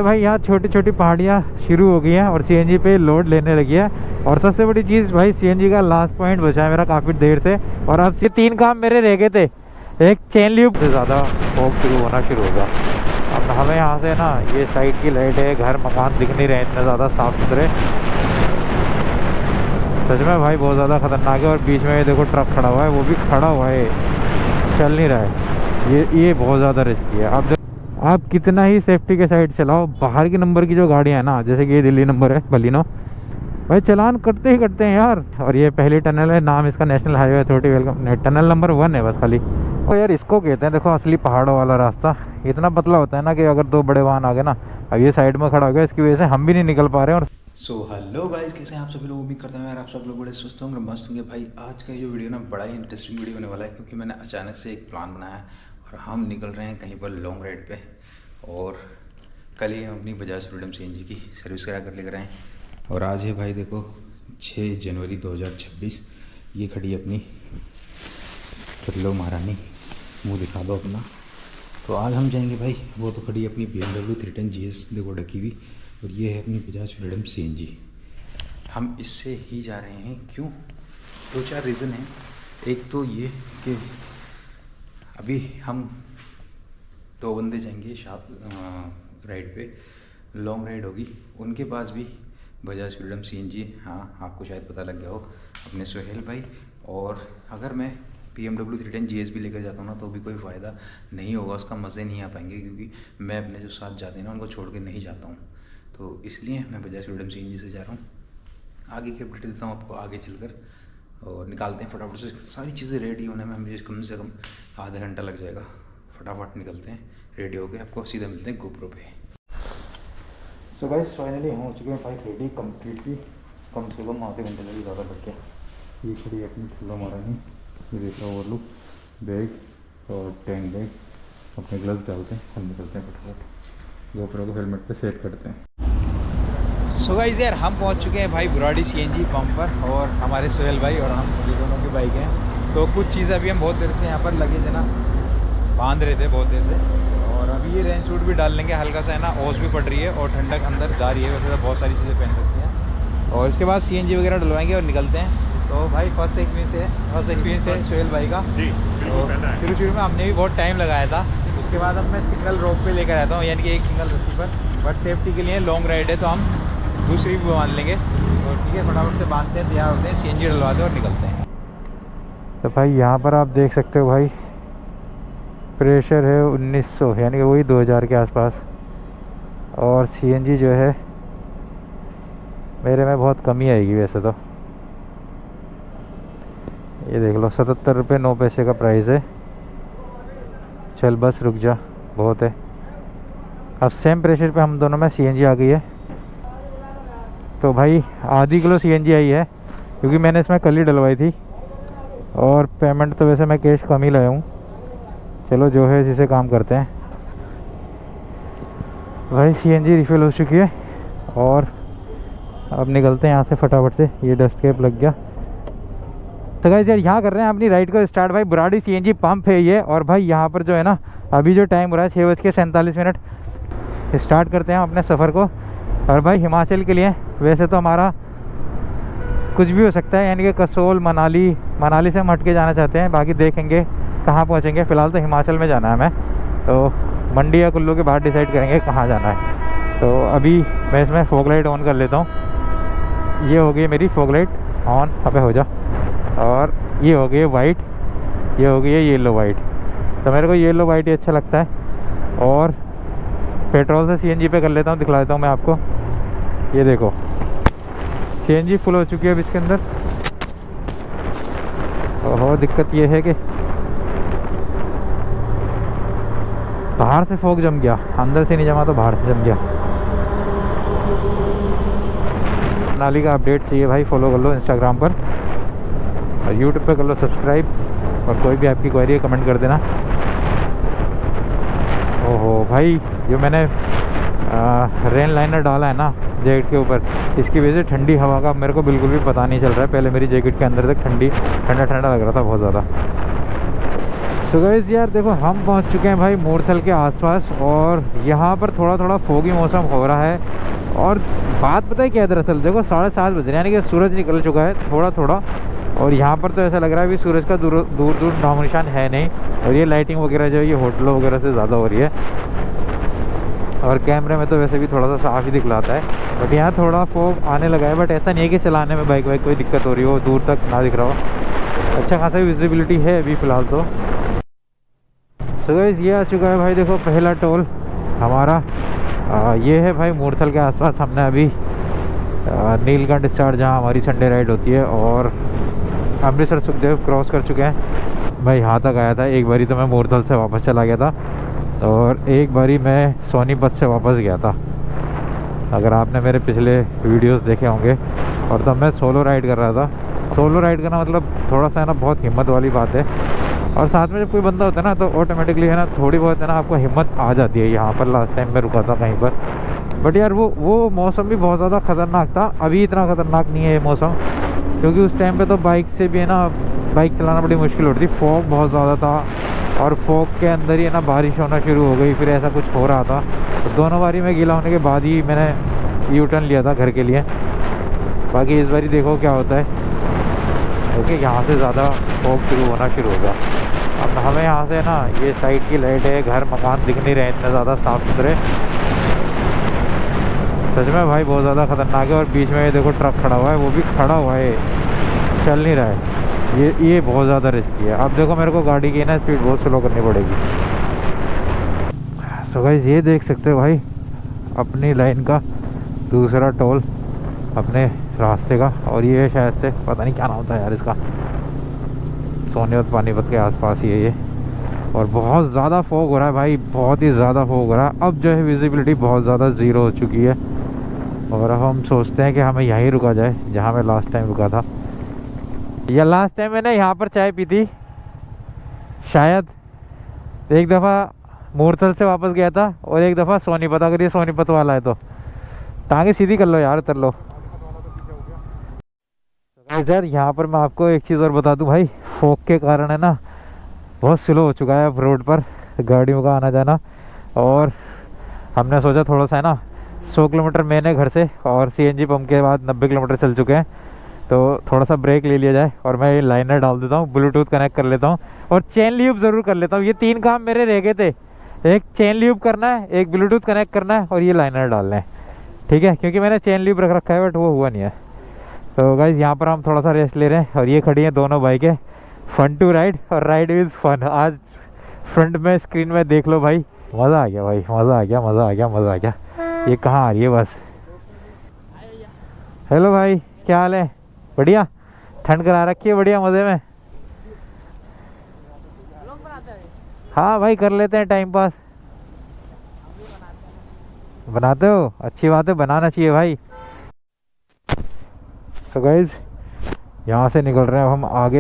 है भाई यहाँ छोटी छोटी पहाड़ियाँ शुरू हो गई हैं और सीएनजी पे लोड लेने लगी है। और सबसे बड़ी चीज़ भाई सीएनजी का लास्ट पॉइंट बचा है मेरा काफ़ी देर से, और अब ये 3 काम मेरे रह गए थे। एक चेन ल्यूब से ज़्यादा फॉग शुरू होना शुरू होगा। अब हमें यहाँ से ना ये साइड की लाइट है, घर मकान दिख नहीं रहे इतने ज़्यादा साफ़ सुथरे, सच में भाई बहुत ज़्यादा खतरनाक है। और बीच में ये देखो ट्रक खड़ा हुआ है, वो भी खड़ा हुआ है, चल नहीं रहा है। ये बहुत ज़्यादा रिस्की है। आप कितना ही सेफ्टी के साइड चलाओ, बाहर के नंबर की जो गाड़ियाँ हैं ना, जैसे कि ये दिल्ली नंबर है बलिनो, भाई चलान करते ही करते हैं यार। और ये पहली टनल है, नाम इसका national highway authority welcome, tunnel number 1 है बस खाली। तो यार इसको कहते हैं देखो असली पहाड़ों वाला रास्ता। इतना पतला होता है ना कि अगर 2 बड़े वाहन आ गए ना, अब ये साइड में खड़ा हो गया, इसकी वजह से हम भी नहीं निकल पा रहे हैं। और सो हेलो गाइस, कैसे हैं आप सभी लोग? उम्मीद करते हैं यार आप सब लोग बड़े स्वस्थ होंगे, मस्त होंगे। भाई आज का ये वीडियो ना बड़ा ही इंटरेस्टिंग वीडियो होने वाला है, क्योंकि मैंने अचानक से एक प्लान बनाया है और हम निकल रहे हैं कहीं पर लॉन्ग राइड पे। और कल ही हम अपनी बजाज फ्रीडम सीएनजी की सर्विस करा कर लेकर आए। और आज है भाई देखो 6 जनवरी 2026। ये खड़ी अपनी ट्रिल्लो महारानी, मुँह दिखा दो अपना। तो आज हम जाएंगे भाई, वो तो खड़ी अपनी BMW 310 GS देखो ढकी हुई, और ये है अपनी बजाज फ्रीडम सीएनजी। हम इससे ही जा रहे हैं, क्यों? 2-4 रीज़न हैं। एक तो ये कि अभी हम 2 बंदे जाएंगे राइड पे, लॉन्ग राइड होगी। उनके पास भी बजाज फ्रीडम सीएनजी, हाँ आपको शायद पता लग गया हो, अपने सोहेल भाई। और अगर मैं BMW 310 GS भी लेकर जाता हूँ ना, तो भी कोई फ़ायदा नहीं होगा, उसका मज़े नहीं आ पाएंगे, क्योंकि मैं अपने जो साथ जाते हैं ना उनको छोड़ के नहीं जाता हूँ। तो इसलिए मैं बजाज फ्रीडम सीएनजी से जा रहा हूँ। आगे की अपडेट देता हूँ आपको आगे चलकर, और निकालते हैं फटाफट से। सारी चीज़ें रेडी होने में मुझे कम से कम आधा घंटा लग जाएगा। फटाफट निकलते हैं, रेडी हो गए, आपको सीधा मिलते हैं गोप्रो पे। सो गाइस फाइनली हम हो चुके हैं 5 रेडी कम्प्लीटली, कम से कम आधे घंटे से भी ज़्यादा लग गया। ये खड़ी अपनी ठुल्ला महारानी, ये देख रहा ओवरलुक, बैग और टैंक बैग, अपने ग्लव्स डालते हैं, हम निकलते हैं फटाफट, गोप्रो को हेलमेट पे सेट करते हैं। सो गाइस यार हम पहुंच चुके हैं भाई बुराड़ी सीएनजी पंप पर, और हमारे सोहेल भाई और हम ये दोनों की बाइक हैं। तो कुछ चीज़ें अभी हम बहुत देर से यहाँ पर लगे थे ना, बांध रहे थे बहुत देर से, और अभी ये रेन सूट भी डाल लेंगे, हल्का सा है ना, ओस भी पड़ रही है और ठंडक अंदर जा रही है। वैसे तो बहुत सारी चीज़ें पहन सकती हैं, और इसके बाद सीएनजी वगैरह डलवाएंगे और निकलते हैं। तो भाई फर्स्ट एक्सपीरियंस है सोहेल भाई का। तो शुरू में हमने भी बहुत टाइम लगाया था। उसके बाद अब मैं सिंगल रोप पे लेकर आता हूँ, यानी कि एक सिंगल रस्सी पर, बट सेफ्टी के लिए लॉन्ग राइड है तो हम दूसरी भी बांध लेंगे। तो ठीक है, फटाफट से बांधते हैं, तैयार होते हैं, सीएनजी डलवाते हैं और निकलते हैं। तो भाई यहाँ पर आप देख सकते हो भाई, प्रेशर है 1900, यानी कि वही 2000 के आसपास। और सीएनजी जो है मेरे में बहुत कमी आएगी वैसे तो। ये देख लो 77 रुपये 9 पैसे का प्राइस है। चल बस रुक जा, बहुत है। अब सेम प्रेशर पे हम दोनों में सीएनजी आ गई है। तो भाई आधी किलो सीएनजी आई है, क्योंकि मैंने इसमें कल ही डलवाई थी। और पेमेंट तो वैसे मैं कैश कम ही लाया हूँ, चलो जो है इसी से काम करते हैं। भाई सीएनजी रिफिल हो चुकी है, और अब निकलते हैं यहाँ से फटाफट से। ये डस्ट कैप लग गया। तो गाइस यार यहाँ कर रहे हैं अपनी राइड को स्टार्ट। भाई बुराड़ी सीएनजी पंप है ये, और भाई यहाँ पर जो है ना, अभी जो टाइम हो रहा है 6:47। स्टार्ट करते हैं अपने सफ़र को। और भाई हिमाचल के लिए वैसे तो हमारा कुछ भी हो सकता है, यानी कि कसोल, मनाली से हम हट के जाना चाहते हैं, बाकी देखेंगे कहाँ पहुँचेंगे। फ़िलहाल तो हिमाचल में जाना है हमें, तो मंडी या कुल्लू के बाद डिसाइड करेंगे कहाँ जाना है। तो अभी मैं इसमें फॉग लाइट ऑन कर लेता हूँ। ये हो गई मेरी फॉग लाइट ऑन, अबे हो जा। और ये हो गई वाइट, ये हो गई है येलो वाइट। तो मेरे को येलो वाइट ही अच्छा लगता है। और पेट्रोल से सीएनजी पे कर लेता हूँ, दिखला देता हूँ मैं आपको। ये देखो सीएनजी फुल हो चुकी है अब इसके अंदर। ओहो, दिक्कत ये है कि बाहर से फॉग जम गया, अंदर से नहीं जमा तो बाहर से जम गया। मनाली का अपडेट चाहिए भाई, फॉलो कर लो इंस्टाग्राम पर, और यूट्यूब पे कर लो सब्सक्राइब। और कोई भी आपकी क्वेरी है कमेंट कर देना। ओहो भाई, जो मैंने रेन लाइनर डाला है ना जैकेट के ऊपर, इसकी वजह से ठंडी हवा का मेरे को बिल्कुल भी पता नहीं चल रहा है। पहले मेरी जैकेट के अंदर तक ठंडा ठंडा लग रहा था बहुत ज़्यादा। सो गाइस यार देखो हम पहुंच चुके हैं भाई मूरथल के आसपास, और यहाँ पर थोड़ा थोड़ा फोगी मौसम हो रहा है। और बात पता है क्या है, दरअसल देखो 7:30 बज रहे हैं, यानी कि सूरज निकल चुका है थोड़ा थोड़ा, और यहाँ पर तो ऐसा लग रहा है अभी सूरज का दूर दूर नामो निशान है नहीं। और ये लाइटिंग वगैरह जो है ये होटलों वगैरह से ज़्यादा हो रही है, और कैमरे में तो वैसे भी थोड़ा सा साफ ही दिखलाता है, बट यहाँ थोड़ा फोग आने लगा है। बट ऐसा नहीं है कि चलाने में बाइक वाइक कोई दिक्कत हो रही हो, दूर तक ना दिख रहा हो, अच्छा खासा विजिबिलिटी है अभी फ़िलहाल तो। सो गाइस ये आ चुका है भाई देखो पहला टोल हमारा। ये है भाई मूरथल के आसपास। हमने अभी नीलकंठ स्टार जहाँ हमारी संडे राइड होती है, और अमृतसर सुखदेव क्रॉस कर चुके हैं भाई। यहाँ तक आया था एक बारी, तो मैं मूरथल से वापस चला गया था, और एक बारी मैं सोनीपत से वापस गया था, अगर आपने मेरे पिछले वीडियोस देखे होंगे। और तब मैं सोलो राइड कर रहा था। सोलो राइड करना मतलब थोड़ा सा है ना बहुत हिम्मत वाली बात है, और साथ में जब कोई बंदा होता है ना तो ऑटोमेटिकली है ना थोड़ी बहुत है ना आपको हिम्मत आ जाती है। यहाँ पर लास्ट टाइम मैं रुका था कहीं पर, बट यार वो मौसम भी बहुत ज़्यादा ख़तरनाक था। अभी इतना ख़तरनाक नहीं है ये मौसम, क्योंकि उस टाइम पे तो बाइक से भी है ना बाइक चलाना बड़ी मुश्किल होती थी। फॉग बहुत ज़्यादा था, और फॉग के अंदर ही है ना बारिश होना शुरू हो गई, फिर ऐसा कुछ हो रहा था। तो दोनों बारी में गीला होने के बाद ही मैंने यू टर्न लिया था घर के लिए। बाकी इस बारी देखो क्या होता है, क्योंकि यहाँ से ज़्यादा फॉग शुरू होना शुरू होगा। अब हमें यहाँ से ना ये साइड की लाइट है, घर मकान दिख नहीं रहे इतने ज़्यादा साफ़ सुथरे, सच में भाई बहुत ज़्यादा ख़तरनाक है। और बीच में ये देखो ट्रक खड़ा हुआ है, वो भी खड़ा हुआ है, चल नहीं रहा है। ये बहुत ज़्यादा रिस्की है। अब देखो मेरे को गाड़ी की ना स्पीड बहुत स्लो करनी पड़ेगी। सो गाइस ये देख सकते हो भाई अपनी लाइन का दूसरा टोल अपने रास्ते का, और ये शायद से पता नहीं क्या नाम होता है यार इसका, सोनीपत पानीपत के आसपास ही है ये। और बहुत ज़्यादा फॉग हो रहा है भाई, बहुत ही ज़्यादा फॉग हो रहा है। अब जो है विजिबिलिटी बहुत ज़्यादा ज़ीरो हो चुकी है, और अब हम सोचते हैं कि हमें यहीं रुका जाए जहाँ मैं लास्ट टाइम रुका था। या लास्ट टाइम मैंने यहाँ पर चाय पी थी शायद। एक दफ़ा मूरथल से वापस गया था, और एक दफ़ा सोनीपत। अगर ये सोनीपत वाला है तो टांगे सीधी कर लो यार, उतर लो यार। यहाँ पर मैं आपको एक चीज़ और बता दूं भाई, फॉग के कारण है ना बहुत स्लो हो चुका है अब रोड पर गाड़ियों का आना जाना। और हमने सोचा थोड़ा सा है ना 100 किलोमीटर मैंने घर से, और सीएनजी पंप के बाद 90 किलोमीटर चल चुके हैं, तो थोड़ा सा ब्रेक ले लिया जाए। और मैं ये लाइनर डाल देता हूँ, ब्लूटूथ कनेक्ट कर लेता हूँ, और चेन ल्यूब ज़रूर कर लेता हूँ। ये 3 काम मेरे रह गए थे, एक चेन ल्यूब करना है, एक ब्लूटूथ कनेक्ट करना है, और ये लाइनर डालना है, ठीक है। क्योंकि मैंने चेन ल्यूब रख रखा है बट वो हुआ नहीं है। तो गाइस यहाँ पर हम थोड़ा सा रेस्ट ले रहे हैं, और ये खड़ी हैं दोनों बाइकें, फन टू राइड और राइड विद फन। आज फ्रंट में स्क्रीन में देख लो भाई, मज़ा आ गया भाई, मज़ा आ गया, मज़ा आ गया, मज़ा आ गया। ये कहाँ आ रही है बस। हेलो भाई, क्या हाल है? बढ़िया, ठंड करा रखी है, बढ़िया मज़े में। हाँ भाई कर लेते हैं टाइम पास। बनाते हो? अच्छी बात है, बनाना चाहिए भाई। तो गाइज यहाँ से निकल रहे हैं अब हम आगे।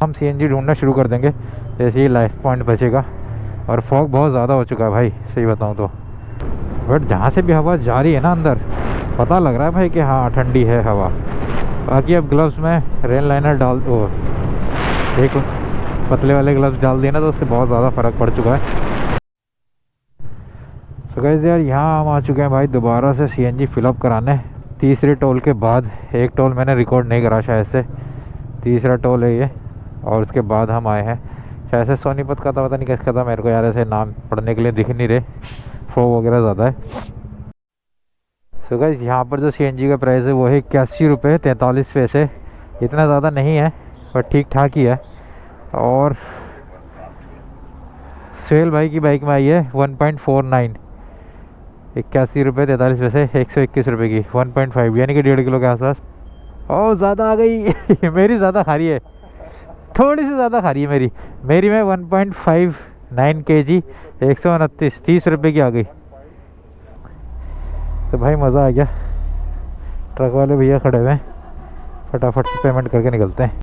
हम सीएनजी ढूंढना शुरू कर देंगे जैसे ही लाइफ पॉइंट बचेगा। और फॉग बहुत ज़्यादा हो चुका है भाई सही बताऊँ तो, बट जहाँ से भी हवा जा रही है ना अंदर पता लग रहा है भाई कि हाँ ठंडी है हवा। बाकी अब ग्लव्स में रेन लाइनर डाल दो, एक पतले वाले ग्लव्स डाल दिए ना तो उससे बहुत ज़्यादा फ़र्क पड़ चुका है। तो गाइस यार यहाँ हम आ चुके हैं भाई दोबारा से सीएनजी फिलअप कराने, तीसरे टोल के बाद। एक टोल मैंने रिकॉर्ड नहीं करा शायद से, तीसरा टोल है ये, और उसके बाद हम आए हैं। शायद से सोनीपत का था, पता नहीं किसका था, मेरे को यार ऐसे नाम पढ़ने के लिए दिख नहीं रहे, फॉग वगैरह ज़्यादा है। सो गाइस यहाँ पर जो सीएनजी का प्राइस है वो है 81 रुपये 43 पैसे। इतना ज़्यादा नहीं है पर ठीक ठाक ही है। और सुहेल भाई की बाइक में आई है 1.49, 81 रुपये 43 पैसे, 121 रुपये की 1.5 यानी कि 1.5 किलो के आसपास। और ज़्यादा आ गई मेरी ज़्यादा खा रही है, थोड़ी सी ज़्यादा खा रही है मेरी में 1.59 kg 129 30 रुपये की आ गई। तो भाई मज़ा आ गया। ट्रक वाले भैया खड़े हुए हैं, फटाफट से पेमेंट करके निकलते हैं।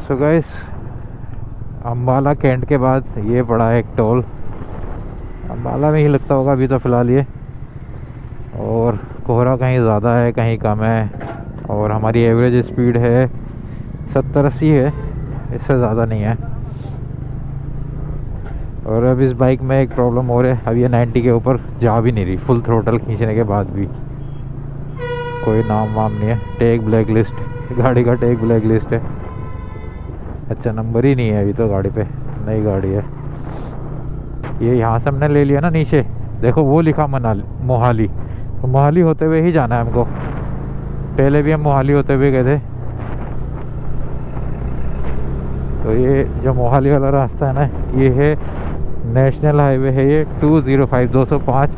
सो गाइस अम्बाला कैंट के बाद ये पड़ा है एक टोल, अम्बाला में ही लगता होगा अभी तो फ़िलहाल ये। और कोहरा कहीं ज़्यादा है कहीं कम है, और हमारी एवरेज स्पीड है 70-80 है, इससे ज़्यादा नहीं है। और अब इस बाइक में एक प्रॉब्लम हो रही है, अब ये 90 के ऊपर जा भी नहीं रही, फुल थ्रोटल खींचने के बाद भी। कोई नाम वाम नहीं है, टैग ब्लैक लिस्ट, गाड़ी का टैग ब्लैक लिस्ट है। अच्छा नंबर ही नहीं है अभी तो गाड़ी पे, नई गाड़ी है ये। यहाँ से हमने ले लिया ना नीचे, देखो वो लिखा मनाली मोहाली, तो मोहाली होते हुए ही जाना है हमको। पहले भी हम मोहाली होते हुए गए थे। तो ये जो मोहाली वाला रास्ता है ना, ये है नेशनल हाईवे है ये 205 205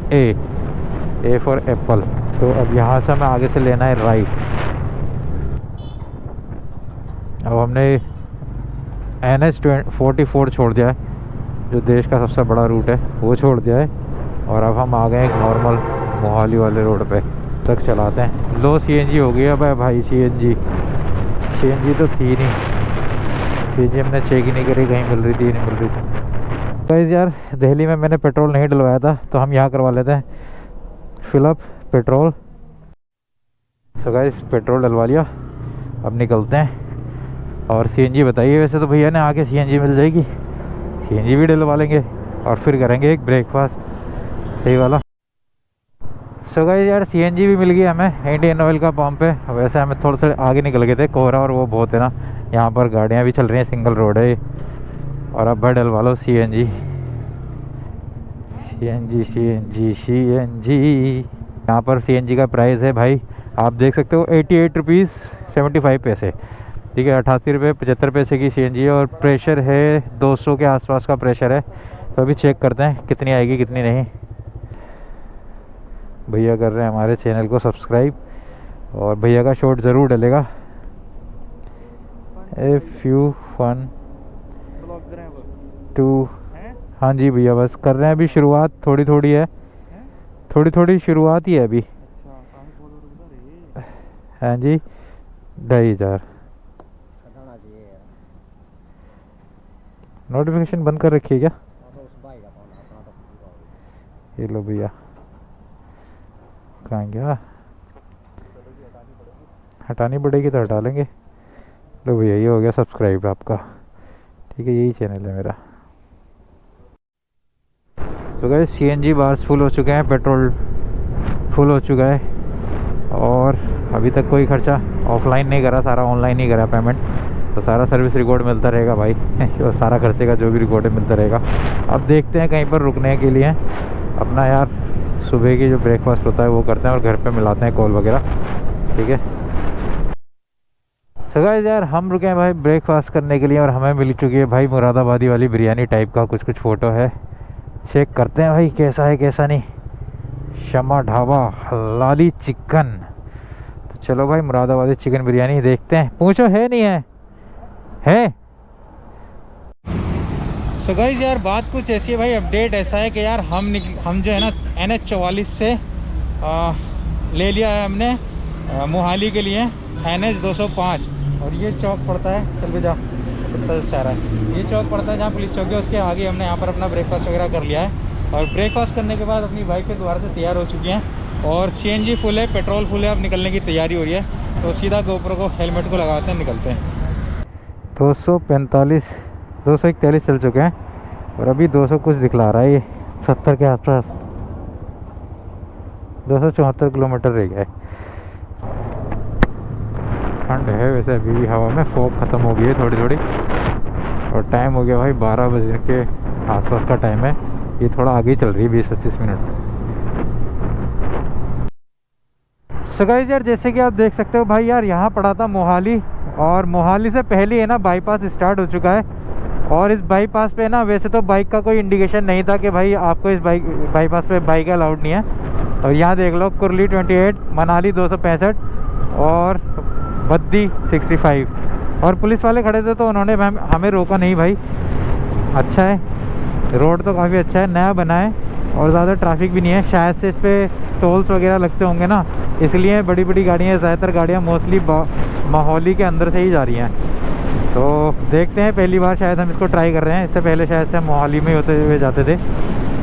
ए फॉर एप्पल। तो अब यहाँ से हमें आगे से लेना है राइट। अब हमने NH44 छोड़ दिया है, जो देश का सबसे बड़ा रूट है वो छोड़ दिया है, और अब हम आ गए एक नॉर्मल मोहाली वाले रोड पे तक चलाते हैं। लो CNG हो गई अब भाई, CNG तो थी नहीं, CNG हमने चेक ही नहीं करी, कहीं मिल रही थी नहीं मिल रही थी। गाइस यार दिल्ली में मैंने पेट्रोल नहीं डलवाया था, तो हम यहाँ करवा लेते हैं फिलअप पेट्रोल। तो गाइस पेट्रोल डलवा लिया, अब निकलते हैं। और CNG बताइए, वैसे तो भैया ने आके CNG मिल जाएगी, CNG भी डलवा लेंगे और फिर करेंगे एक ब्रेकफास्ट सही वाला। सो गाइस यार CNG भी मिल गई हमें इंडियन ऑयल का पंप पे। वैसे हमें थोड़ा सा आगे निकल गए थे, कोहरा और वो बहुत है ना, यहाँ पर गाड़ियाँ भी चल रही हैं, सिंगल रोड है ये। और अब भाई डलवा लो CNG। यहाँ पर CNG का प्राइस है भाई, आप देख सकते हो 88 रुपीज़ 75 पैसे, ठीक है। 88 रुपये 75 पैसे की CNG है, और प्रेशर है 200 के आसपास का प्रेशर है। तो अभी चेक करते हैं कितनी आएगी कितनी नहीं। भैया कर रहे हैं हमारे चैनल को सब्सक्राइब, और भैया का शॉर्ट ज़रूर डलेगा। इफ़ यू फन टू, हाँ जी भैया बस कर रहे हैं अभी शुरुआत, थोड़ी थोड़ी है, थोड़ी थोड़ी शुरुआत ही है अभी। हाँ जी 2,500 नोटिफिकेशन बंद कर रखी है क्या? ये लो भैया, कहाँ गया? हटानी पड़ेगी तो हटा लेंगे। लो भैया ये हो गया सब्सक्राइब आपका, ठीक है, यही चैनल है मेरा। तो गाइस CNG बार्स फुल हो चुके हैं, पेट्रोल फुल हो चुका है, और अभी तक कोई खर्चा ऑफलाइन नहीं करा, सारा ऑनलाइन ही करा पेमेंट। तो सारा सर्विस रिकॉर्ड मिलता रहेगा भाई और सारा खर्चे का जो भी रिकॉर्ड मिलता रहेगा। अब देखते हैं कहीं पर रुकने के लिए अपना यार, सुबह की जो ब्रेकफास्ट होता है वो करते हैं और घर पे मिलाते हैं कॉल वगैरह, ठीक है। तो गाइस यार हम रुके हैं भाई ब्रेकफास्ट करने के लिए, और हमें मिल चुकी है भाई मुरादाबादी वाली बिरयानी टाइप का कुछ फ़ोटो है। चेक करते हैं भाई कैसा है कैसा नहीं। शमा ढाबा हलाली चिकन, तो चलो भाई मुरादाबादी चिकन बिरयानी देखते हैं। पूछो है नहीं है। सो गाइस यार बात कुछ ऐसी है भाई, अपडेट ऐसा है कि यार हम जो है ना NH44 से ले लिया है हमने मोहाली के लिए NH 205, और ये चौक पड़ता है, चल भी जा सारा ये चौक पड़ता है जहाँ पुलिस चौक है, उसके आगे हमने यहाँ पर अपना ब्रेकफास्ट वगैरह कर लिया है। और ब्रेकफास्ट करने के बाद अपनी बाइक के दोबारा से तैयार हो चुकी हैं, और CNG फुल है, पेट्रोल फुल है, अब निकलने की तैयारी हो रही है। तो सीधा GoPro को हेलमेट को लगाते हैं, निकलते हैं। 241 चल चुके हैं, और अभी 200 कुछ दिखला रहा है, ये 70 के आसपास, 274 किलोमीटर रह गया है। ठंड है वैसे अभी भी हवा में, फॉग ख़त्म हो गई है थोड़ी थोड़ी, और टाइम हो गया भाई 12 बजे के आसपास का टाइम है। ये थोड़ा आगे चल रही है 20-25 मिनट। सो गाइस यार जैसे कि आप देख सकते हो भाई यार, यहाँ पड़ा था मोहाली, और मोहाली से पहले है ना बाईपास स्टार्ट हो चुका है। और इस बाईपास पे ना वैसे तो बाइक का कोई इंडिकेशन नहीं था कि भाई आपको इस बाईपास पे बाइक अलाउड नहीं है। और यहाँ देख लो कुरली 28, मनाली 265 और बद्दी 65, और पुलिस वाले खड़े थे तो उन्होंने हमें रोका नहीं भाई। अच्छा है, रोड तो काफ़ी अच्छा है, नया बना है, और ज़्यादा ट्रैफिक भी नहीं है। शायद से इस पर टोल्स वगैरह लगते होंगे ना, इसलिए बड़ी बड़ी गाड़ियाँ, ज़्यादातर गाड़ियाँ मोस्टली मोहाली के अंदर से ही जा रही हैं। तो देखते हैं, पहली बार शायद हम इसको ट्राई कर रहे हैं, इससे पहले शायद से हम मोहाली में होते हुए जाते थे।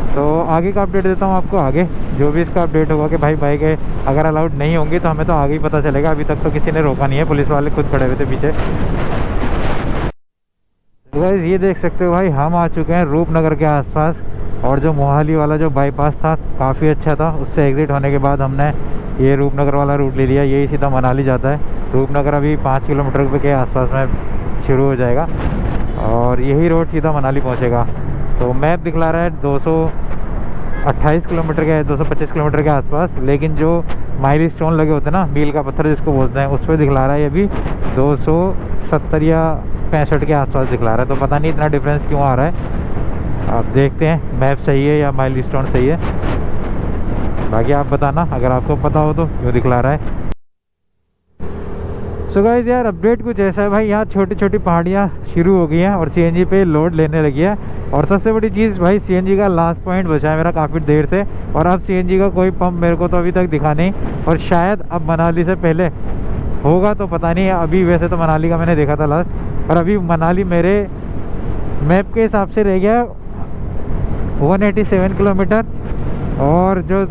तो आगे का अपडेट देता हूँ आपको, आगे जो भी इसका अपडेट होगा कि भाई बाइक अगर अलाउड नहीं होंगी तो हमें तो आगे ही पता चलेगा। अभी तक तो किसी ने रोका नहीं है, पुलिस वाले खुद खड़े हुए थे पीछे। तो गाइस ये देख सकते हो भाई, हम आ चुके हैं रूपनगर के आसपास। और जो मोहाली वाला जो बाईपास था काफ़ी अच्छा था, उससे एग्जिट होने के बाद हमने ये रूपनगर वाला रूट ले लिया। यही सीधा मनाली जाता है। रूपनगर अभी 5 किलोमीटर के आसपास में शुरू हो जाएगा और यही रोड सीधा मनाली पहुंचेगा। तो मैप दिखला रहा है 228 किलोमीटर के, 225 किलोमीटर के आसपास, लेकिन जो माइल स्टोन लगे होते हैं ना, मील का पत्थर जिसको बोलते हैं, उस पर दिखला रहा है ये भी 270 या 65 के आसपास दिखला रहा है। तो पता नहीं इतना डिफरेंस क्यों आ रहा है। आप देखते हैं मैप सही है या माइल स्टोन सही है, बाकी आप बताना अगर आपको पता हो तो क्यों दिखला रहा है। सो गाइस यार, अपडेट कुछ ऐसा है भाई, यहाँ छोटी छोटी पहाड़ियाँ शुरू हो गई हैं और सीएनजी पे लोड लेने लगी है। और सबसे बड़ी चीज़ भाई, सीएनजी का लास्ट पॉइंट बचा है मेरा काफ़ी देर से, और अब सीएनजी का कोई पंप मेरे को तो अभी तक दिखा नहीं। और शायद अब मनाली से पहले होगा तो पता नहीं। अभी वैसे तो मनाली का मैंने देखा था लास्ट, और अभी मनाली मेरे मैप के हिसाब से रह गया 187 किलोमीटर, और जो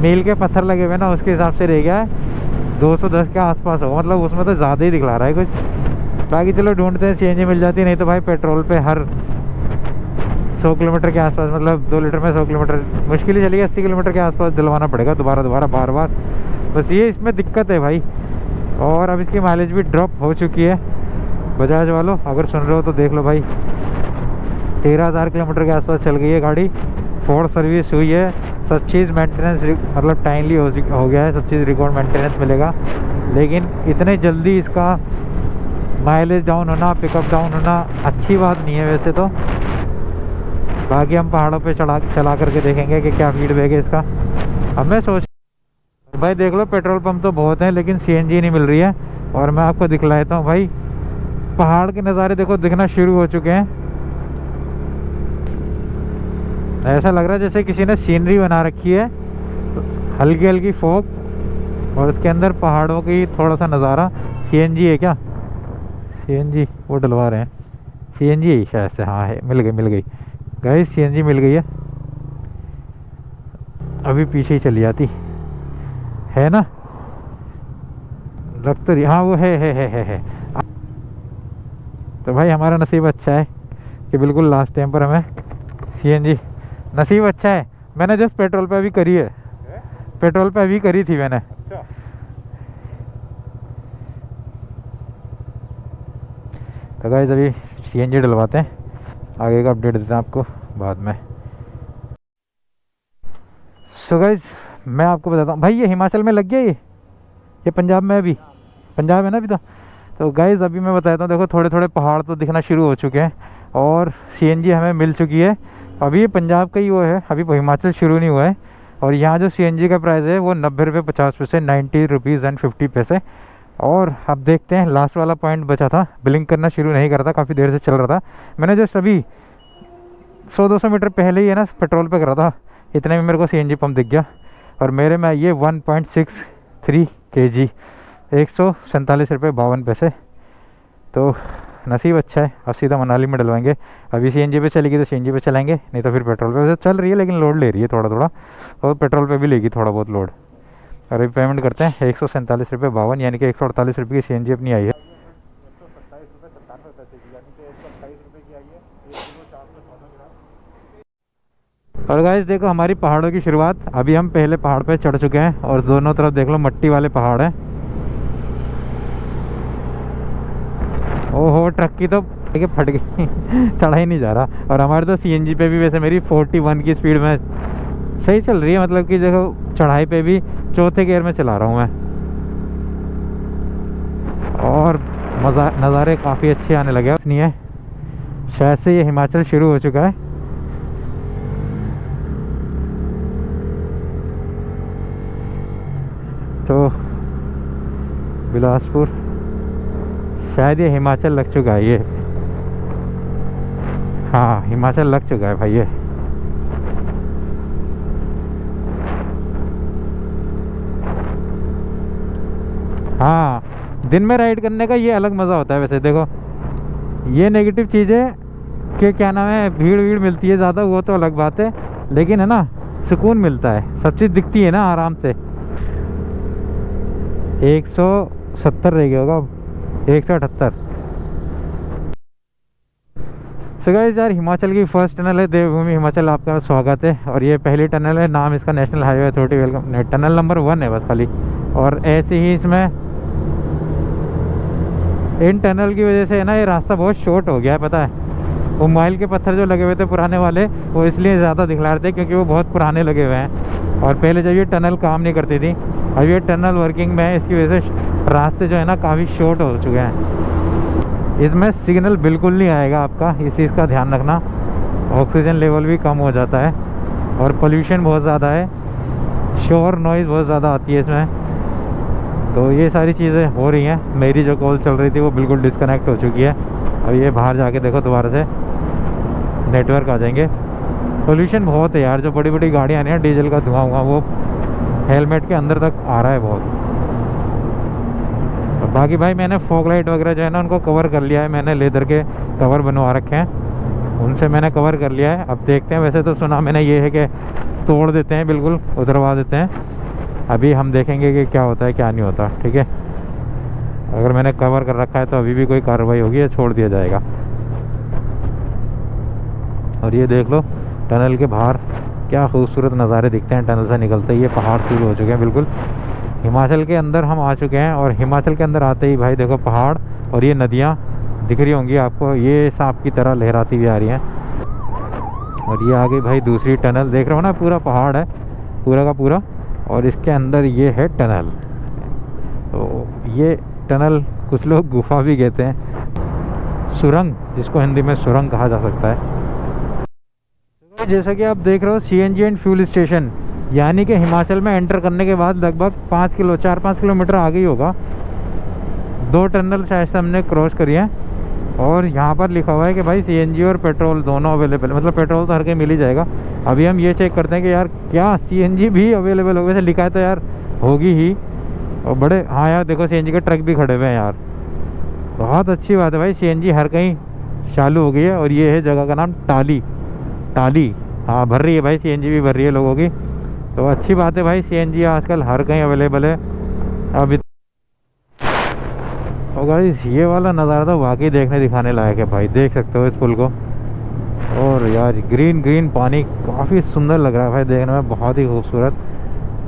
मील के पत्थर लगे हुए ना उसके हिसाब से रह गया है 210 के आसपास होगा। मतलब उसमें तो ज़्यादा ही दिखला रहा है कुछ। बाकी चलो ढूंढते हैं, सीएनजी मिल जाती, नहीं तो भाई पेट्रोल पे हर 100 किलोमीटर के आसपास, मतलब 2 लीटर में 100 किलोमीटर मुश्किल ही चलिए 80 किलोमीटर के आसपास दिलवाना पड़ेगा दोबारा बार बार। बस ये इसमें दिक्कत है भाई। और अब इसकी माइलेज भी ड्रॉप हो चुकी है। बजाज वालों अगर सुन रहे हो तो देख लो भाई, 13,000 किलोमीटर के आसपास चल गई है गाड़ी। 4 सर्विस हुई है, सब चीज़ मेंटेनेंस मतलब टाइमली हो गया है, सब चीज़ रिकॉर्ड मेंटेनेंस मिलेगा। लेकिन इतने जल्दी इसका माइलेज डाउन होना, पिकअप डाउन होना अच्छी बात नहीं है वैसे तो। बाकी हम पहाड़ों पे चला करके देखेंगे कि क्या फीडबैक है इसका। अब मैं सोच भाई, देख लो पेट्रोल पंप तो बहुत हैं लेकिन सीएनजी नहीं मिल रही है। और मैं आपको दिखला देता हूँ भाई, पहाड़ के नज़ारे देखो दिखना शुरू हो चुके हैं। ऐसा लग रहा है जैसे किसी ने सीनरी बना रखी है, हल्की हल्की फॉग, और उसके अंदर पहाड़ों की थोड़ा सा नज़ारा। सीएनजी है क्या? सीएनजी वो डलवा रहे हैं, सीएनजी है शायद से। हाँ है, मिल गई गाइस, सीएनजी मिल गई है। अभी पीछे ही चली जाती है ना, लग तो रही। हाँ वो है। तो भाई हमारा नसीब अच्छा है कि बिल्कुल लास्ट टाइम पर हमें सीएनजी, नसीब अच्छा है। मैंने जस्ट पेट्रोल पे अभी करी है, पेट्रोल पे अभी करी थी मैंने। अच्छा। तो गाइस अभी सीएनजी डलवाते हैं, आगे का अपडेट देते हैं आपको बाद में। सो गाइस मैं आपको बताता हूँ भाई, ये हिमाचल में लग गया, ये पंजाब में अभी, पंजाब है ना अभी तो गाइस अभी मैं बताता हूँ, देखो थोड़े थोड़े पहाड़ तो दिखना शुरू हो चुके हैं और सीएनजी हमें मिल चुकी है। अभी ये पंजाब का ही वो है, अभी हिमाचल शुरू नहीं हुआ है। और यहाँ जो सीएनजी का प्राइस है वो 90 रुपये 50 पैसे, 90 रुपीज़ एंड 50 पैसे। और अब देखते हैं, लास्ट वाला पॉइंट बचा था, ब्लिंक करना शुरू नहीं करा था, काफ़ी देर से चल रहा था। मैंने जस्ट अभी 100-200 मीटर पहले ही है ना पेट्रोल पे करा था, इतने में मेरे को सीएनजी पंप दिख गया। और मेरे में ये 1.63 kg, 147 रुपये 52 पैसे। तो नसीब अच्छा है, अब सीधा मनाली में डलवाएंगे। अभी सीएनजी पे चलेगी तो सीएनजी पे चलाएंगे, नहीं तो फिर पेट्रोल पे चल रही है लेकिन लोड ले रही है थोड़ा थोड़ा, और पेट्रोल पे भी लेगी थोड़ा बहुत लोड। और अभी पेमेंट करते हैं 147 रुपये 52, यानी कि 148 रुपये की सीएनजी अपनी आई है। 127 रुपये 97 पैसे की, यानी कि 128 रुपये की आई है 1 किलो 414 ग्राम। और गाइस देखो हमारी पहाड़ों की शुरुआत, अभी हम पहले पहाड़ पे चढ़ चुके हैं और दोनों तरफ देख लो मट्टी वाले पहाड़ हैं। ओहो ट्रक की तो फट गई चढ़ा ही नहीं जा रहा। और हमारे तो सीएनजी पे भी वैसे मेरी 41 की स्पीड में सही चल रही है, मतलब कि देखो चढ़ाई पे भी 4थे गियर में चला रहा हूँ मैं। और नज़ारे काफ़ी अच्छे आने लगे नहीं है, शायद से ये हिमाचल शुरू हो चुका है। तो बिलासपुर, शायद ये हिमाचल लग चुका है ये। हाँ हिमाचल लग चुका है भाई ये। हाँ दिन में राइड करने का ये अलग मज़ा होता है वैसे। देखो ये नेगेटिव चीज़ है कि क्या नाम है, भीड़ मिलती है ज़्यादा, वो तो अलग बात है, लेकिन है ना सुकून मिलता है, सब चीज़ दिखती है ना आराम से। 170 रह गया होगा, 178। सो गाइस यार, हिमाचल की फर्स्ट टनल है देवभूमि हिमाचल, आपका स्वागत है। और ये पहली टनल है, नाम इसका national highway authority welcome tunnel number 1 है बस खाली। और ऐसे ही इसमें इन टनल की वजह से है ना, ये रास्ता बहुत शॉर्ट हो गया है, पता है। वो माइल के पत्थर जो लगे हुए थे पुराने वाले, वो इसलिए ज़्यादा दिखला रहे थे क्योंकि वो बहुत पुराने लगे हुए हैं। और पहले जब ये टनल काम नहीं करती थी, अब ये टनल वर्किंग में है, इसकी वजह से रास्ते जो है ना काफ़ी शॉर्ट हो चुके हैं। इसमें सिग्नल बिल्कुल नहीं आएगा आपका, इस चीज़ का ध्यान रखना। ऑक्सीजन लेवल भी कम हो जाता है और पोल्यूशन बहुत ज़्यादा है, शोर नॉइज़ बहुत ज़्यादा आती है इसमें। तो ये सारी चीज़ें हो रही हैं। मेरी जो कॉल चल रही थी वो बिल्कुल डिस्कनेक्ट हो चुकी है। अब ये बाहर जाके देखो दोबारा से नेटवर्क आ जाएंगे। पोल्यूशन बहुत है यार, जो बड़ी बड़ी गाड़ियाँ हैं डीजल का धुआं हुआ वो हेलमेट के अंदर तक आ रहा है बहुत। बाकी भाई मैंने फॉग लाइट वगैरह जो है ना उनको कवर कर लिया है, मैंने लेदर के कवर बनवा रखे हैं, उनसे मैंने कवर कर लिया है। अब देखते हैं, वैसे तो सुना मैंने ये है कि तोड़ देते हैं, बिल्कुल उतरवा देते हैं। अभी हम देखेंगे कि क्या होता है क्या नहीं होता, ठीक है। अगर मैंने कवर कर रखा है तो अभी भी कोई कार्रवाई होगी या छोड़ दिया जाएगा। और ये देख लो टनल के बाहर क्या खूबसूरत नज़ारे दिखते हैं टनल से निकलते ही। ये पहाड़ शुरू हो चुके हैं, बिल्कुल हिमाचल के अंदर हम आ चुके हैं। और हिमाचल के अंदर आते ही भाई देखो पहाड़ और ये नदियाँ दिख रही होंगी आपको, ये सांप की तरह लहराती हुई आ रही हैं। और ये आ गई भाई दूसरी टनल, देख रहे हो ना, पूरा पहाड़ है पूरा का पूरा, और इसके अंदर ये है टनल। तो ये टनल कुछ लोग गुफा भी कहते हैं, सुरंग, जिसको हिंदी में सुरंग कहा जा सकता है। जैसा कि आप देख रहे हो CNG एंड फ्यूल स्टेशन, यानी कि हिमाचल में एंटर करने के बाद लगभग 4-5 किलोमीटर आगे ही होगा। 2 टनल शायद से हमने क्रॉस करी है। और यहाँ पर लिखा हुआ है कि भाई CNG और पेट्रोल दोनों अवेलेबल, मतलब पेट्रोल तो हर कहीं मिल ही जाएगा। अभी हम ये चेक करते हैं कि यार क्या CNG भी अवेलेबल होगा, वैसे लिखा है तो यार होगी ही। और बड़े, हाँ यार देखो CNG के ट्रक भी खड़े हुए हैं यार, बहुत अच्छी बात है भाई, CNG हर कहीं चालू हो गई है। और ये है जगह का नाम टाली, हाँ भर रही है भाई, CNG भी भर रही है लोगों की, तो अच्छी बात है भाई। CNG आजकल हर कहीं अवेलेबल है अभी। और गाइस ये वाला नज़ारा तो वाकई देखने दिखाने लायक है भाई, देख सकते हो इस पुल को। और यार ग्रीन पानी काफ़ी सुंदर लग रहा है भाई, देखने में बहुत ही खूबसूरत।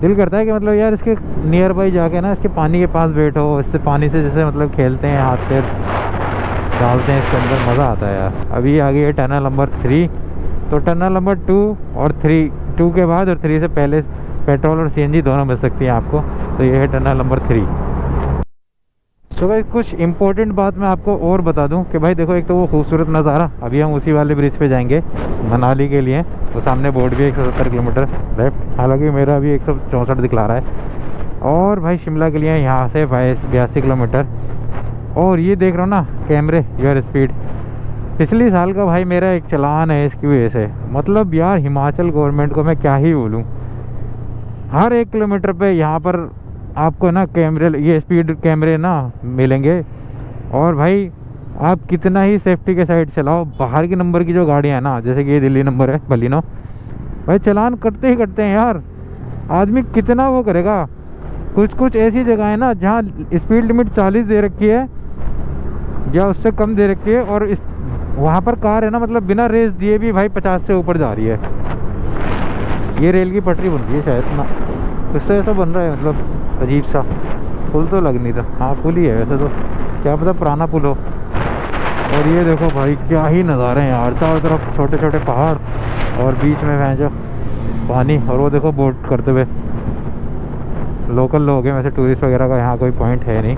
दिल करता है कि मतलब यार इसके नियर बाई जाके ना इसके पानी के पास बैठो, इससे पानी से जैसे मतलब खेलते हैं, हाथ से डालते हैं इसके अंदर, मज़ा आता है यार। अभी आ गई है टनल नंबर 3। तो टनल नंबर 2 और 3, 2 के बाद और 3 से पहले पेट्रोल और CNG दोनों मिल सकती हैं आपको। तो ये है टनल नंबर 3। सो भाई कुछ इंपॉर्टेंट बात मैं आपको और बता दूं कि भाई देखो, एक तो वो खूबसूरत नज़ारा, अभी हम उसी वाले ब्रिज पे जाएंगे मनाली के लिए। तो सामने बोर्ड भी 170 किलोमीटर लेफ्ट, हालांकि मेरा अभी 164 दिखला रहा है। और भाई शिमला के लिए यहाँ से 82 किलोमीटर। और ये देख रहा हूँ ना कैमरे, योर स्पीड, पिछली साल का भाई मेरा एक चलान है इसकी वजह से। मतलब यार हिमाचल गवर्नमेंट को मैं क्या ही बोलूँ, हर 1 किलोमीटर पे यहाँ पर आपको ना कैमरे, ये स्पीड कैमरे ना मिलेंगे। और भाई आप कितना ही सेफ्टी के साइड चलाओ, बाहर के नंबर की जो गाड़ियाँ हैं ना, जैसे कि ये दिल्ली नंबर है बलिनो, भाई चलान करते ही करते हैं यार। आदमी कितना वो करेगा। कुछ ऐसी जगह है ना जहाँ स्पीड लिमिट 40 दे रखी है या उससे कम दे रखी है, और वहाँ पर कार है ना मतलब बिना रेस दिए भी भाई 50 से ऊपर जा रही है। ये रेल की पटरी बन रही है शायद ना, इससे ऐसा बन रहा है, मतलब अजीब सा। पुल तो लग नहीं था, हाँ पुल ही है वैसे तो, क्या पता पुराना पुल हो। और ये देखो भाई क्या ही नज़ारे हैं यार, चारों तरफ छोटे छोटे पहाड़ और बीच में भैंसो पानी। और वो देखो बोट करते हुए लोकल लोग हैं, वैसे टूरिस्ट वगैरह का यहाँ कोई पॉइंट है नहीं।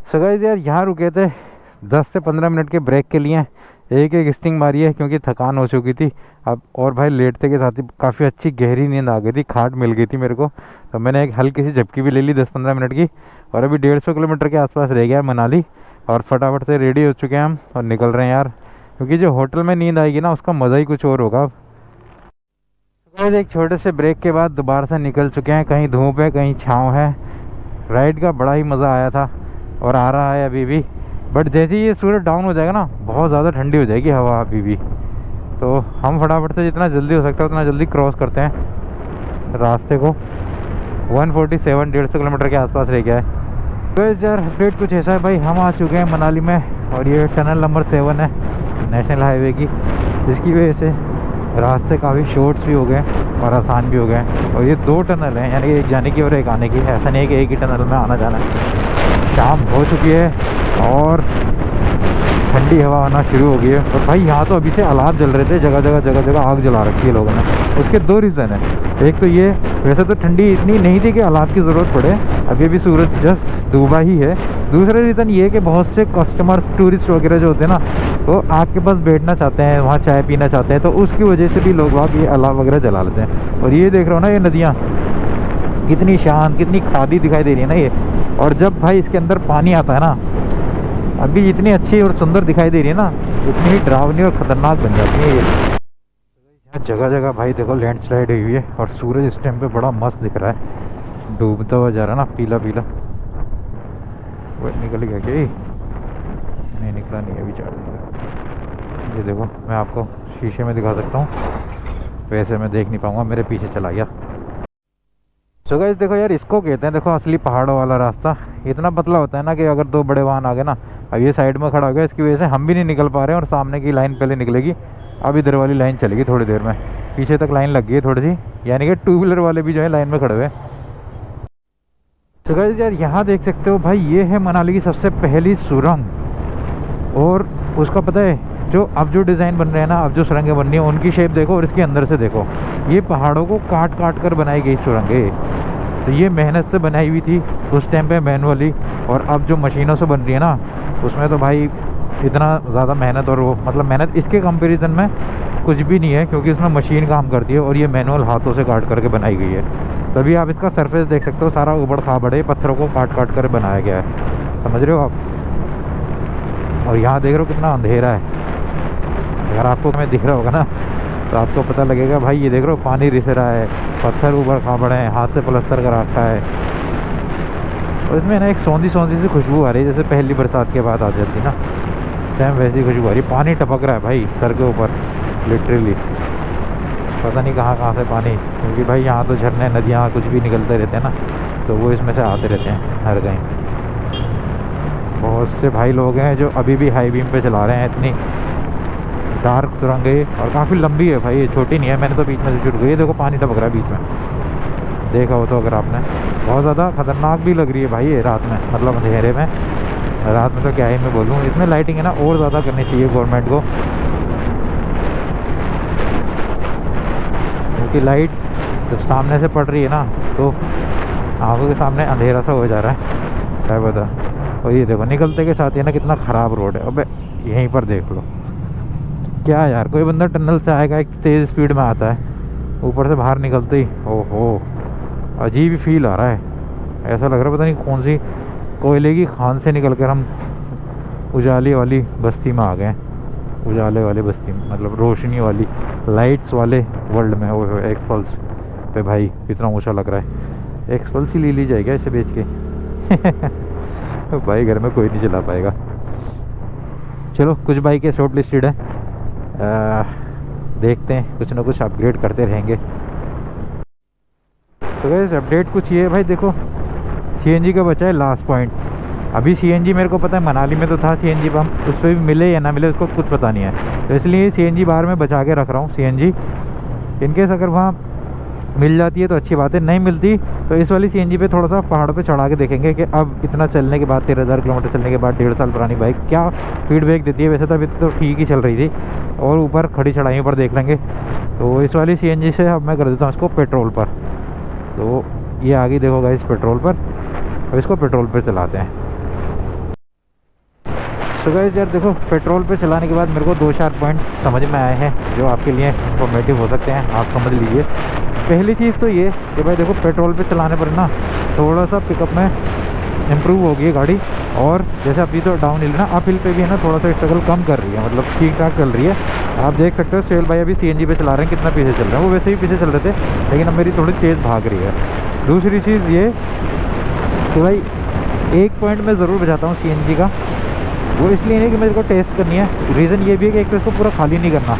सो गाइस यार यहाँ रुके थे 10 से 15 मिनट के ब्रेक के लिए, एक स्टिंग मारी है क्योंकि थकान हो चुकी थी अब। और भाई लेटते के साथ ही काफ़ी अच्छी गहरी नींद आ गई थी, खाट मिल गई थी मेरे को। तो मैंने एक हल्की सी झपकी भी ले ली 10-15 मिनट की। और अभी 150 किलोमीटर के आसपास रह गया है मनाली, और फटाफट से रेडी हो चुके हैं हम और निकल रहे हैं यार, क्योंकि जो होटल में नींद आएगी ना उसका मज़ा ही कुछ और होगा। अब एक छोटे से ब्रेक के बाद दोबारा से निकल चुके हैं, कहीं धूप है कहीं छाँव है। राइड का बड़ा ही मज़ा आया था और आ रहा है अभी भी, बट जैसे ही ये सूरज डाउन हो जाएगा ना बहुत ज़्यादा ठंडी हो जाएगी हवा अभी भी। तो हम फटाफट से जितना जल्दी हो सकता है उतना जल्दी क्रॉस करते हैं रास्ते को। 147 150 किलोमीटर के आसपास रह गया है। तो यार अपडेट कुछ ऐसा है भाई, हम आ चुके हैं मनाली में और ये टनल नंबर 7 है नेशनल हाईवे की, जिसकी वजह से रास्ते काफ़ी शॉर्ट्स भी हो गए और आसान भी हो गए। और ये 2 टनल हैं, यानी कि एक जाने की और एक आने की, ऐसा नहीं है कि एक ही टनल में आना जाना है। शाम हो चुकी है और ठंडी हवा आना शुरू हो गई है। और भाई यहाँ तो अभी से अलाव जल रहे थे, जगह जगह आग जला रखी है लोगों ने। उसके 2 रीज़न है। एक तो ये, वैसे तो ठंडी इतनी नहीं थी कि अलाव की ज़रूरत पड़े, अभी सूरज जस्ट डूबा ही है। दूसरा रीज़न ये कि बहुत से कस्टमर टूरिस्ट वगैरह जो होते हैं ना, तो आग के पास बैठना चाहते हैं, वहाँ चाय पीना चाहते हैं, तो उसकी वजह से भी लोग वहाँ ये अलाव वगैरह जला लेते हैं। और ये देख रहे हो ना, ये नदियाँ कितनी शांत, कितनी खादी दिखाई दे रही है ना ये। और जब भाई इसके अंदर पानी आता है ना, अभी इतनी अच्छी और सुंदर दिखाई दे रही है ना, उतनी ही डरावनी और ख़तरनाक बन जाती है ये। यहाँ जगह जगह भाई देखो लैंडस्लाइड हुई है और सूरज इस टाइम पे बड़ा मस्त दिख रहा है, डूबता हुआ जा रहा है ना, पीला पीला। वो निकल गया क्या? नहीं निकला, नहीं है अभी चार। ये देखो, मैं आपको शीशे में दिखा सकता हूँ, वैसे मैं देख नहीं पाऊँगा, मेरे पीछे चला गया। तो गाइस देखो यार, इसको कहते हैं देखो असली पहाड़ों वाला रास्ता। इतना पतला होता है ना कि अगर 2 बड़े वाहन आ गए ना, अब ये साइड में खड़ा हो गया, इसकी वजह से हम भी नहीं निकल पा रहे हैं और सामने की लाइन पहले निकलेगी। अब इधर वाली लाइन चलेगी थोड़ी देर में, पीछे तक लाइन लग गई है थोड़ी सी, यानी कि 2 व्हीलर वाले भी जो है लाइन में खड़े हुए। तो गाइस यार यहाँ देख सकते हो भाई, ये है मनाली की सबसे पहली सुरंग। और उसका पता है, जो अब जो डिज़ाइन बन रहे हैं ना, अब जो सुरंगें बन रही हैं, उनकी शेप देखो और इसके अंदर से देखो, ये पहाड़ों को काट काट कर बनाई गई सुरंगें। तो ये मेहनत से बनाई हुई थी उस टाइम पे मैनुअली, और अब जो मशीनों से बन रही है ना, उसमें तो भाई इतना ज़्यादा मेहनत, और वो मतलब मेहनत इसके कंपैरिजन में कुछ भी नहीं है, क्योंकि इसमें मशीन काम करती है और ये मैनुअल हाथों से काट करके बनाई गई है। तभी आप इसका सरफेस देख सकते हो, सारा उबड़ खाबड़ पत्थरों को काट काट कर बनाया गया है, समझ रहे हो आप। और यहाँ देख रहे हो कितना अंधेरा है, अगर आपको हमें दिख रहा होगा ना तो आपको पता लगेगा भाई। ये देख रहे हो पानी रिस रहा है, पत्थर उबड़ खाबड़ है, हाथ से प्लास्टर कर रखा है, और इसमें ना एक सौंधी सौंधी सी खुशबू आ रही है, जैसे पहली बरसात के बाद आ जाती ना, सेम वैसी खुशबू आ रही है। पानी टपक रहा है भाई सर के ऊपर, लिटरली पता नहीं कहाँ से पानी, क्योंकि भाई यहाँ तो झरने, नदियाँ कुछ भी निकलते रहते हैं ना, तो वो इसमें से आते रहते हैं हर कहीं। बहुत से भाई लोग हैं जो अभी भी हाई बीम पे चला रहे हैं, इतनी डार्क सुरंगें, और काफ़ी लंबी है भाई, ये छोटी नहीं है। मैंने तो बीच में से छूट गई, देखो पानी टपक रहा है बीच में, देखा हो तो अगर आपने। बहुत ज़्यादा खतरनाक भी लग रही है भाई ये रात में, मतलब अंधेरे में। रात में तो क्या ही मैं बोलूँ, इसमें लाइटिंग है ना और ज़्यादा करनी चाहिए गवर्नमेंट को, क्योंकि लाइट जब सामने से पड़ रही है ना, तो आंखों के सामने अंधेरा सा हो जा रहा है, क्या पता। और ये देखो निकलते के साथ ये ना कितना ख़राब रोड है। अबे यहीं पर देख लो क्या यार, कोई बंदा टनल से आएगा, एक तेज़ स्पीड में आता है, ऊपर से बाहर निकलते ही ओहो अजीब ही फील आ रहा है। ऐसा लग रहा है पता नहीं कौन सी कोयले की खान से निकल कर हम उजाले वाली बस्ती में आ गए। उजाले वाली बस्ती में मतलब रोशनी वाली, लाइट्स वाले वर्ल्ड में। वो एक्सपल्स पे भाई कितना ऊँचा लग रहा है। एक्सपल्स ही ले ली जाएगा इसे बेच के भाई घर में कोई नहीं चला पाएगा। चलो कुछ बाइकें शॉर्ट लिस्टेड है, देखते हैं, कुछ ना कुछ अपग्रेड करते रहेंगे। तो गाइस अपडेट कुछ ये है भाई, देखो सीएनजी का बचा है लास्ट पॉइंट। अभी सीएनजी मेरे को पता है मनाली में तो था सीएनजी पंप, उस पर भी मिले या ना मिले उसको कुछ पता नहीं है, तो इसलिए सीएनजी बाहर में बचा के रख रहा हूँ सीएनजी। इनकेस अगर वहाँ मिल जाती है तो अच्छी बात है, नहीं मिलती तो इस वाली सीएनजी पे थोड़ा सा पहाड़ पे चढ़ा के देखेंगे कि अब इतना चलने के बाद 13,000 किलोमीटर चलने के बाद 1.5 साल पुरानी बाइक क्या फीडबैक देती है। वैसे तो अभी तो ठीक ही चल रही थी, और ऊपर खड़ी चढ़ाइयों पर देख लेंगे। तो इस वाली सीएनजी से अब मैं कर देता हूँ इसको पेट्रोल पर। तो ये आगे देखो गाइस पेट्रोल पर, अब इसको पेट्रोल पर चलाते हैं। तो गाइस यार देखो पेट्रोल पे चलाने के बाद मेरे को 2-4 पॉइंट समझ में आए हैं जो आपके लिए इन्फॉर्मेटिव हो सकते हैं, आप समझ लीजिए। पहली चीज़ तो ये कि भाई देखो पेट्रोल पे चलाने पर ना थोड़ा सा पिकअप में इम्प्रूव हो गई है गाड़ी, और जैसे अभी तो डाउन हिल ना, अप हिल पे भी है ना थोड़ा सा स्ट्रगल कम कर रही है, मतलब ठीक ठाक चल रही है। आप देख सकते हो सोहेल भाई अभी सीएनजी पे चला रहे हैं, कितना पीछे चल रहे हैं। वो वैसे ही पीछे चल रहे थे, लेकिन अब मेरी थोड़ी तेज़ भाग रही है। दूसरी चीज़ ये कि भाई एक पॉइंट मैं ज़रूर बचाता हूँ सीएनजी का, वो इसलिए नहीं कि मेरे को टेस्ट करनी है, रीज़न ये भी है कि एक तो इसको पूरा खाली नहीं करना,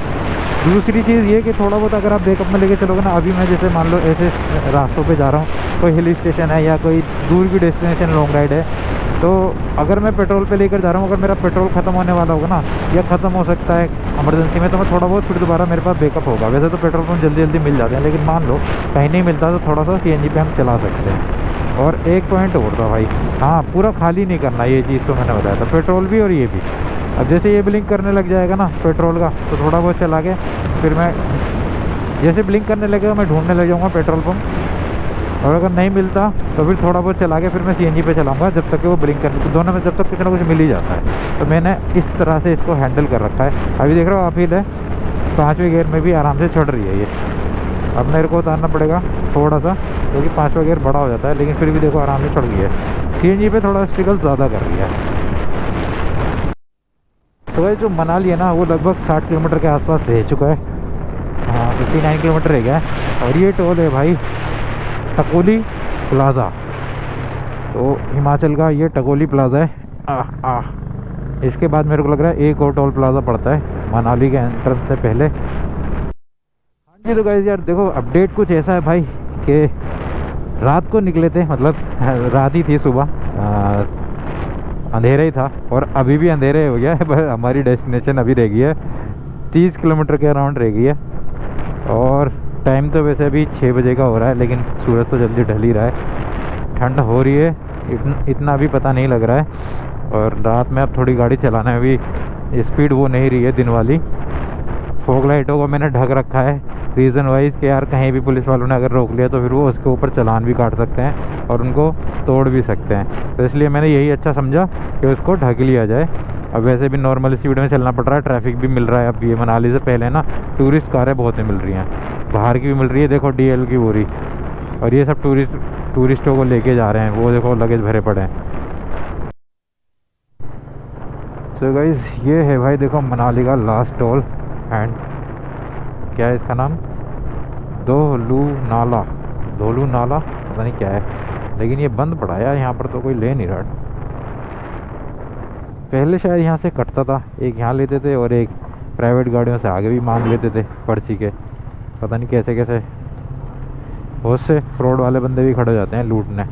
दूसरी चीज़ ये कि थोड़ा बहुत अगर आप बैकअप में लेके चलोगे ना, अभी मैं जैसे मान लो ऐसे रास्तों पे जा रहा हूँ, कोई हिल स्टेशन है या कोई दूर की डेस्टिनेशन लॉन्ग राइड है, तो अगर मैं पेट्रोल पे लेकर जा रहा हूँ, अगर मेरा पेट्रोल ख़त्म होने वाला होगा ना, या ख़त्म हो सकता है इमरजेंसी में, तो मैं थोड़ा बहुत फिर दोबारा मेरे पास बैकअप होगा। वैसे तो पेट्रोल पंप जल्दी जल्दी मिल जाते हैं, लेकिन मान लो कहीं नहीं मिलता तो थोड़ा सा CNG पे हम चला सकते हैं। और एक पॉइंट और था भाई, हाँ, पूरा खाली नहीं करना, ये चीज़ तो मैंने बताया था, पेट्रोल भी और ये भी। अब जैसे ये ब्लिंक करने लग जाएगा ना पेट्रोल का, तो थोड़ा बहुत चला के फिर मैं जैसे ब्लिंक करने लगेगा मैं ढूंढने लग जाऊँगा पेट्रोल पम्प, और अगर नहीं मिलता तो फिर थोड़ा बहुत चला के फिर मैं CNG पे चलाऊँगा जब तक कि वो ब्लिंक करने, तो दोनों में जब तक कुछ ना कुछ मिल ही जाता है। तो मैंने इस तरह से इसको हैंडल कर रखा है। अभी देख रहे हो आप ही है 5वें गियर में भी आराम से चढ़ रही है ये। अब मेरे को उतारना पड़ेगा थोड़ा सा, क्योंकि 5वां गियर बड़ा हो जाता है, लेकिन फिर भी देखो आराम से चढ़ गई है। CNG पे थोड़ा स्ट्रगल ज़्यादा कर रही है। तो भाई जो मनाली है ना, वो लगभग 60 किलोमीटर के आसपास रह चुका है। हाँ, 59 किलोमीटर रह गया है। और ये टोल है भाई टकोली प्लाज़ा। तो हिमाचल का ये टकोली प्लाज़ा है। इसके बाद मेरे को लग रहा है एक और टोल प्लाज़ा पड़ता है मनाली के एंट्रेंस से पहले। हाँ जी, तो गाइस यार देखो अपडेट कुछ ऐसा है भाई कि रात को निकले थे, मतलब रात ही थी, सुबह अंधेरा ही था, और अभी भी अंधेरे हो गया है। पर हमारी डेस्टिनेशन अभी रह गई है 30 किलोमीटर के अराउंड रह गई है। और टाइम तो वैसे अभी 6 बजे का हो रहा है, लेकिन सूरज तो जल्दी ढल ही रहा है। ठंड हो रही है, इतना अभी पता नहीं लग रहा है। और रात में अब थोड़ी गाड़ी चलाना है, अभी स्पीड वो नहीं रही है दिन वाली। फॉग लाइटों को मैंने ढक रखा है रीज़न वाइज कि यार कहीं भी पुलिस वालों ने अगर रोक लिया तो फिर वो उसके ऊपर चालान भी काट सकते हैं और उनको तोड़ भी सकते हैं। तो इसलिए मैंने यही अच्छा समझा कि उसको ढक लिया जाए। अब वैसे भी नॉर्मल स्पीड में चलना पड़ रहा है, ट्रैफिक भी मिल रहा है। अब ये मनाली से पहले ना टूरिस्ट कारें बहुत मिल रही हैं, बाहर की भी मिल रही है, देखो DL की पूरी। और ये सब टूरिस्टों को लेके जा रहे हैं, वो देखो लगेज भरे पड़े हैं। तो गाइस ये है भाई देखो मनाली का लास्ट टोल, एंड क्या है इसका नाम, धोलू नाला पता नहीं क्या है, लेकिन ये बंद पड़ा है यार, यहाँ पर तो कोई ले नहीं रहा। पहले शायद यहाँ से कटता था, एक यहाँ लेते थे और एक प्राइवेट गाड़ियों से आगे भी मांग लेते थे पर्ची के। पता नहीं कैसे कैसे बहुत से फ्रॉड वाले बंदे भी खड़े हो जाते हैं लूटने,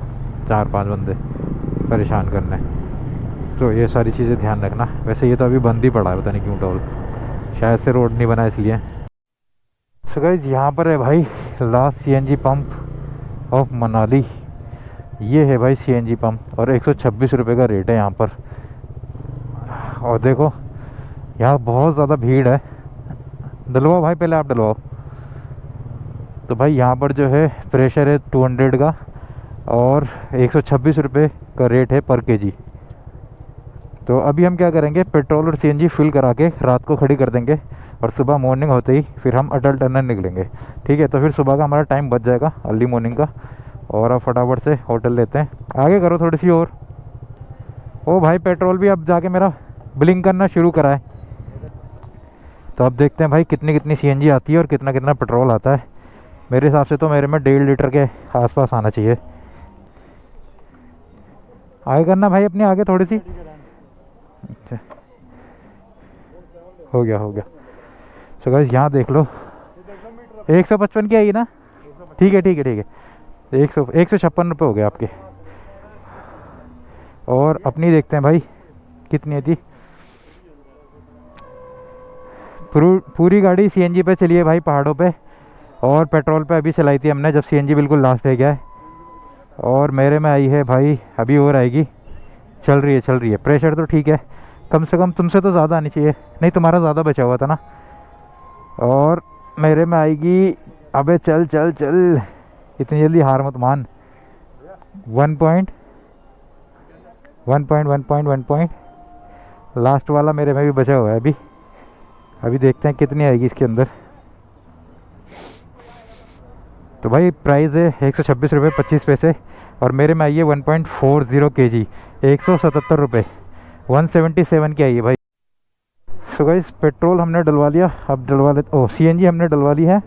4-5 बंदे परेशान करने। तो ये सारी चीज़ें ध्यान रखना। वैसे ये तो अभी बंद ही पड़ा है, पता नहीं क्यों टोल, शायद से रोड नहीं बना इसलिए। सो गाइस यहाँ पर है भाई last CNG pump of Manali. ये है भाई CNG पंप और 126 रुपये का रेट है यहाँ पर। और देखो यहाँ बहुत ज़्यादा भीड़ है। डलवाओ भाई, पहले आप डलवाओ। तो भाई यहाँ पर जो है प्रेशर है 200 का और 126 रुपये का रेट है पर केजी। तो अभी हम क्या करेंगे, पेट्रोल और CNG फिल करा के रात को खड़ी कर देंगे और सुबह मॉर्निंग होते ही फिर हम अटल टनल निकलेंगे। ठीक है, तो फिर सुबह का हमारा टाइम बच जाएगा अर्ली मॉर्निंग का। और अब फटाफट से होटल लेते हैं, आगे करो थोड़ी सी और। ओ भाई पेट्रोल भी अब जाके मेरा ब्लिंक करना शुरू करा है। तो अब देखते हैं भाई कितनी कितनी CNG आती है और कितना कितना पेट्रोल आता है। मेरे हिसाब से तो मेरे में 1.5 लीटर के आसपास आना चाहिए। आगे करना भाई अपनी, आगे थोड़ी सी। अच्छा हो गया। सो गाइस यहाँ देख लो 155 की आई ना। ठीक है 156 रुपये हो गए आपके। और अपनी देखते हैं भाई कितनी थी। पूरी गाड़ी CNG पे चली है भाई पहाड़ों पे, और पेट्रोल पे अभी चलाई थी हमने जब CNG बिल्कुल लास्ट रह गया है। और मेरे में आई है भाई अभी और आएगी, चल रही है। प्रेशर तो ठीक है, कम से कम तुमसे तो ज़्यादा आनी चाहिए, नहीं तुम्हारा ज़्यादा बचा हुआ था ना। और मेरे में आएगी, अबे चल इतनी जल्दी हार मत मान। 1 लास्ट वाला मेरे में भी बचा हुआ है अभी देखते हैं कितनी आएगी इसके अंदर। तो भाई प्राइस है 126 रुपये 25 पैसे और मेरे में आई है 1.40 kg 177 रुपये 177 की आई है भाई। सो गाइस पेट्रोल हमने डलवा लिया, अब डलवा लेते। CNG हमने डलवा ली है,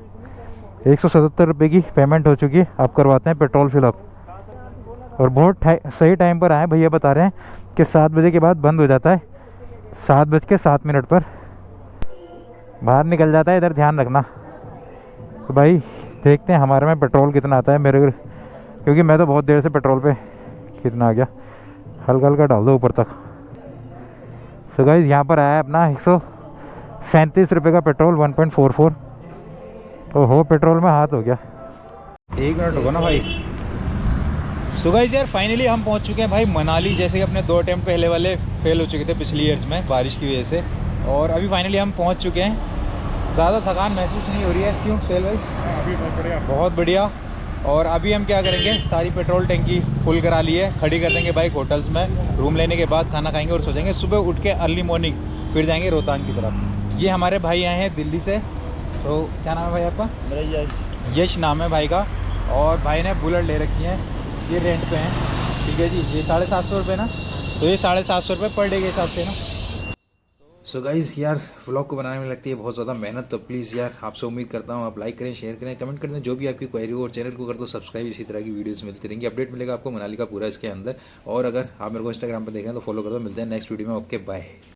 177 रुपये की पेमेंट हो चुकी है। अब करवाते हैं पेट्रोल फिलअप। और बहुत सही टाइम पर आए, भैया बता रहे हैं कि 7 बजे के बाद बंद हो जाता है, 7:07 पर। बाहर निकल जाता है, इधर ध्यान रखना। तो भाई देखते हैं हमारे में पेट्रोल कितना आता है मेरे, क्योंकि मैं तो बहुत देर से पेट्रोल पे कितना आ गया, हल्का हल्का डाल दो ऊपर तक। सो गाइस यहाँ पर आया अपना 137 रुपये का पेट्रोल 1.44। तो हो पेट्रोल में हाथ हो गया। 1 मिनट रुको ना भाई। सो गाइस यार फाइनली हम पहुंच चुके हैं भाई मनाली। जैसे कि अपने 2 अटेम्प्ट पहले वाले फेल हो चुके थे पिछली ईयर्स में बारिश की वजह से, और अभी फाइनली हम पहुंच चुके हैं। ज़्यादा थकान महसूस नहीं हो रही है, क्यों सेल भाई? अभी बहुत बढ़िया। बहुत बढ़िया। और अभी हम क्या करेंगे, सारी पेट्रोल टंकी फुल करा ली है, खड़ी कर देंगे बाइक होटल्स में। रूम लेने के बाद खाना खाएंगे और सो जाएंगे। सुबह उठ के अर्ली मॉर्निंग फिर जाएंगे रोहतांग की तरफ। ये हमारे भाई आए हैं दिल्ली से। तो क्या नाम है भाई आपका? मेरा यश नाम है भाई का। और भाई ने बुलेट ले रखी है, ये रेंट पे हैं। ठीक है जी, ये 750 रुपये ना, तो ये 750 रुपये पर डे के हिसाब से ना। सो गाइज़ यार व्लॉग को बनाने में लगती है बहुत ज़्यादा मेहनत, तो प्लीज़ यार आपसे उम्मीद करता हूँ आप लाइक करें, शेयर करें, कमेंट करें, जो भी आपकी क्वेरी हो, और चैनल को कर दो सब्सक्राइब। इसी तरह की वीडियोस मिलती रहेंगी, अपडेट मिलेगा आपको मनाली का पूरा इसके अंदर। और अगर आप मेरे को इंस्टाग्राम पर देखें तो फॉलो कर दो। मिलते हैं नेक्स्ट वीडियो में। Okay bye.